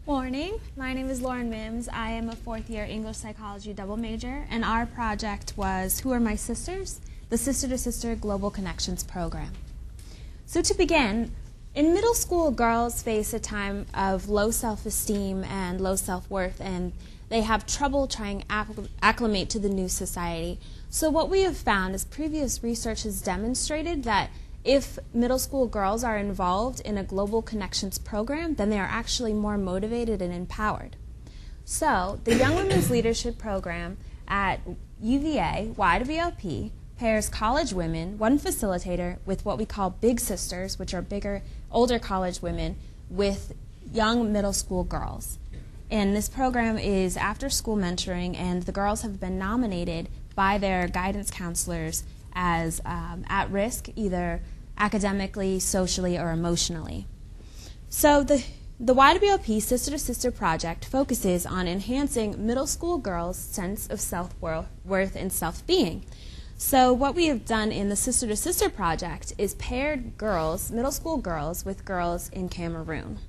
Morning, my name is Lauren Mims. I am a fourth-year English Psychology double major, and our project was Who Are My Sisters? The Sister-to-Sister Global Connections Program. So to begin, in middle school, girls face a time of low self-esteem and low self-worth, and they have trouble trying to acclimate to the new society. So what we have found is previous research has demonstrated that if middle school girls are involved in a Global Connections program, then they are actually more motivated and empowered. So the Young Women's Leadership Program at UVA, YWLP, pairs college women, one facilitator, with what we call big sisters, which are bigger, older college women, with young middle school girls. And this program is after-school mentoring, and the girls have been nominated by their guidance counselors as at risk, either academically, socially, or emotionally. So the YWLP Sister to Sister project focuses on enhancing middle school girls' sense of self-worth and self-being. So what we have done in the Sister to Sister project is paired girls, middle school girls, with girls in Cameroon.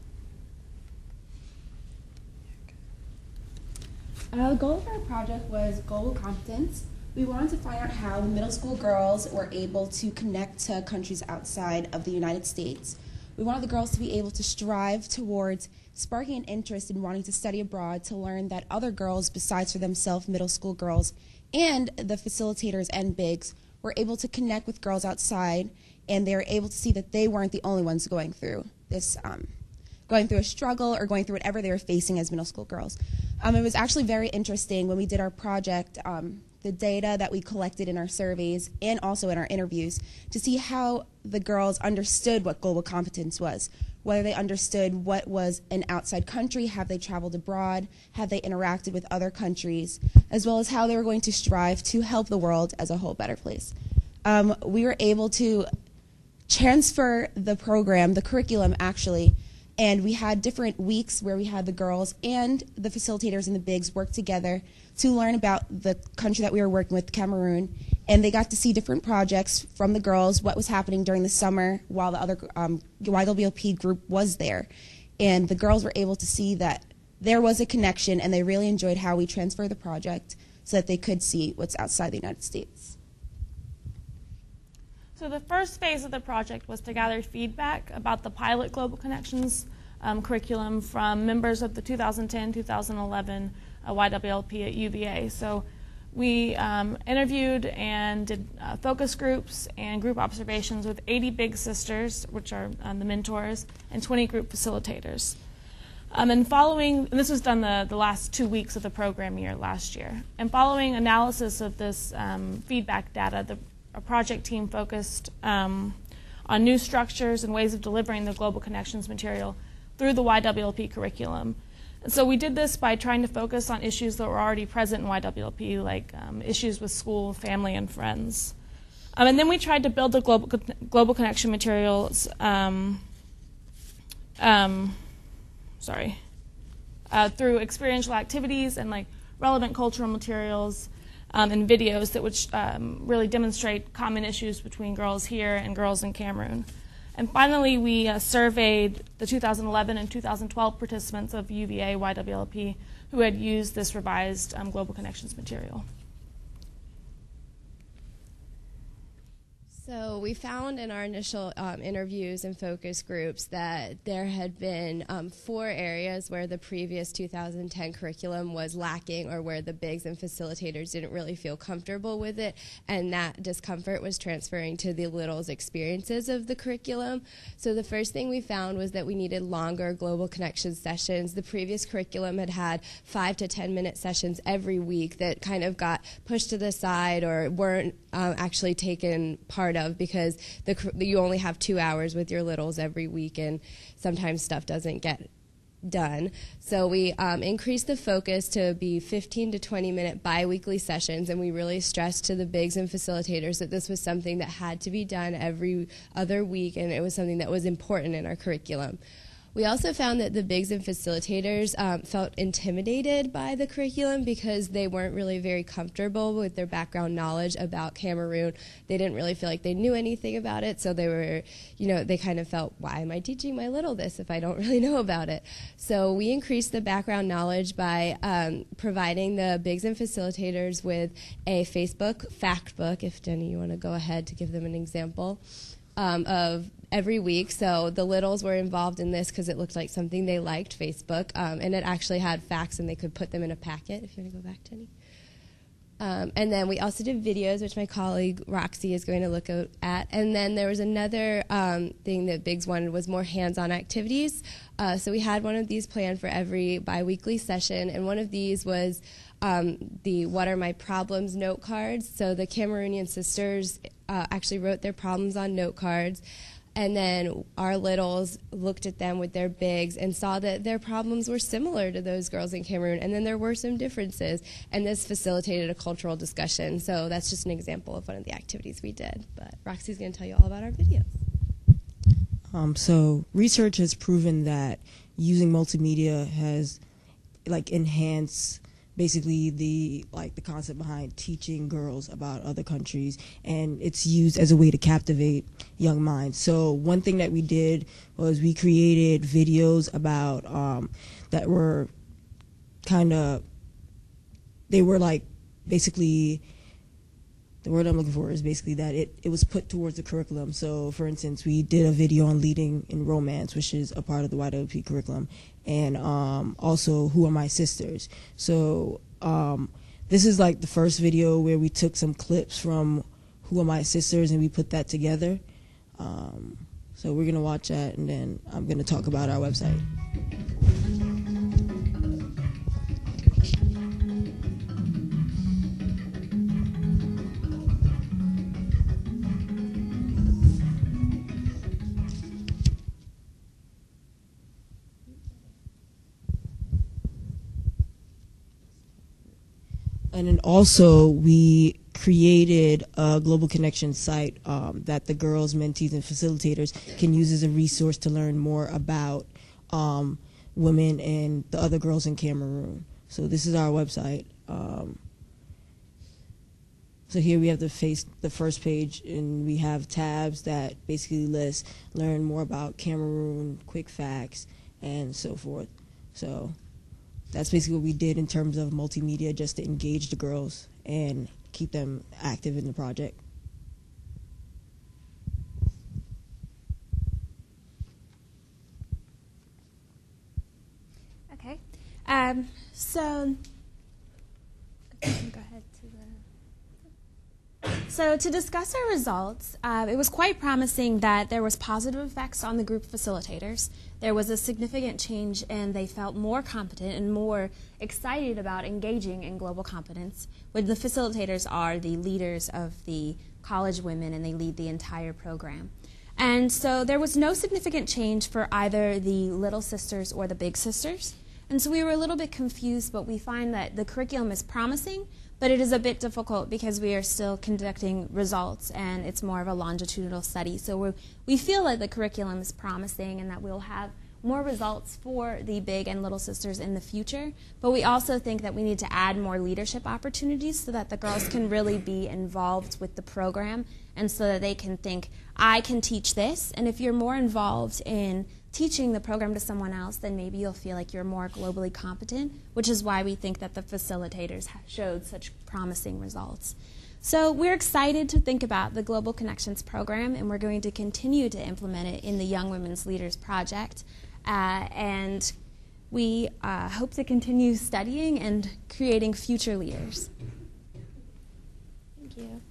The goal of our project was global competence. We wanted to find out how middle school girls were able to connect to countries outside of the United States. We wanted the girls to be able to strive towards sparking an interest in wanting to study abroad, to learn that other girls besides for themselves, middle school girls, and the facilitators and bigs were able to connect with girls outside, and they were able to see that they weren't the only ones going through this, going through a struggle or going through whatever they were facing as middle school girls. It was actually very interesting when we did our project, the data that we collected in our surveys and also in our interviews, to see how the girls understood what global competence was, whether they understood what was an outside country, have they traveled abroad, have they interacted with other countries, as well as how they were going to strive to help the world as a whole better place. We were able to transfer the program, the curriculum actually, and we had different weeks where we had the girls and the facilitators and the bigs work together to learn about the country that we were working with, Cameroon, and they got to see different projects from the girls, what was happening during the summer while the other YWLP group was there. And the girls were able to see that there was a connection, and they really enjoyed how we transferred the project so that they could see what's outside the United States. So the first phase of the project was to gather feedback about the pilot Global Connections curriculum from members of the 2010-2011 YWLP at UVA. So we interviewed and did focus groups and group observations with 80 big sisters, which are the mentors, and 20 group facilitators. And this was done the last 2 weeks of the program year last year. And following analysis of this feedback data, our project team focused on new structures and ways of delivering the Global Connections material through the YWLP curriculum. And so we did this by trying to focus on issues that were already present in YWLP, like issues with school, family, and friends. And then we tried to build the Global Connection materials through experiential activities and like relevant cultural materials and videos that would really demonstrate common issues between girls here and girls in Cameroon. And finally, we surveyed the 2011 and 2012 participants of UVA YWLP who had used this revised Global Connections material. So we found in our initial interviews and focus groups that there had been 4 areas where the previous 2010 curriculum was lacking, or where the bigs and facilitators didn't really feel comfortable with it, and that discomfort was transferring to the littles' experiences of the curriculum. So the first thing we found was that we needed longer Global Connections sessions. The previous curriculum had 5 to 10-minute sessions every week that kind of got pushed to the side or weren't actually taken part of, because you only have 2 hours with your littles every week, and sometimes stuff doesn't get done. So we increased the focus to be 15 to 20-minute bi-weekly sessions, and we really stressed to the bigs and facilitators that this was something that had to be done every other week, and it was something that was important in our curriculum. We also found that the bigs and facilitators felt intimidated by the curriculum because they weren't really very comfortable with their background knowledge about Cameroon. They didn't really feel like they knew anything about it, so they were, they kind of felt, why am I teaching my little this if I don't really know about it? So we increased the background knowledge by providing the bigs and facilitators with a Facebook fact book, if Jenny, you want to go ahead to give them an example, of every week. So the littles were involved in this because it looked like something they liked, Facebook, and it actually had facts and they could put them in a packet. If you want to go back, Jenny. And then we also did videos, which my colleague Roxy is going to look at. And then there was another thing that Biggs wanted was more hands-on activities. So we had one of these planned for every biweekly session, and one of these was the What Are My Problems note cards. So the Cameroonian sisters actually wrote their problems on note cards. And then our littles looked at them with their bigs and saw that their problems were similar to those girls in Cameroon, and then there were some differences. And this facilitated a cultural discussion. So that's just an example of one of the activities we did. But Roxy's going to tell you all about our videos. So research has proven that using multimedia has enhanced basically the concept behind teaching girls about other countries, and it's used as a way to captivate young minds. So one thing that we did was we created videos about that were basically, the word I'm looking for is basically that it was put towards the curriculum. So, for instance, we did a video on leading in romance, which is a part of the YWLP curriculum, and also Who Are My Sisters. So this is the first video where we took some clips from Who Are My Sisters and we put that together. So we're going to watch that, and then I'm going to talk about our website. And then also we created a global connection site that the girls, mentees, and facilitators can use as a resource to learn more about women and the other girls in Cameroon. So this is our website. So here we have the first page, and we have tabs that basically learn more about Cameroon, quick facts, and so forth. So that's basically what we did in terms of multimedia, just to engage the girls and keep them active in the project. Okay. So go ahead to the. So to discuss our results, it was quite promising that there was positive effects on the group facilitators. There was a significant change, and they felt more competent and more excited about engaging in global competence, when the facilitators are the leaders of the college women and they lead the entire program. And so there was no significant change for either the little sisters or the big sisters. And so we were a little bit confused, but we find that the curriculum is promising, but it is a bit difficult because we are still conducting results and it's more of a longitudinal study. So we feel like the curriculum is promising and that we'll have more results for the big and little sisters in the future, but we also think that we need to add more leadership opportunities so that the girls can really be involved with the program and so that they can think, I can teach this, and if you're more involved in teaching the program to someone else, then maybe you'll feel like you're more globally competent, which is why we think that the facilitators showed such promising results. So we're excited to think about the Global Connections program, and we're going to continue to implement it in the Young Women's Leaders Project. And we hope to continue studying and creating future leaders. Thank you.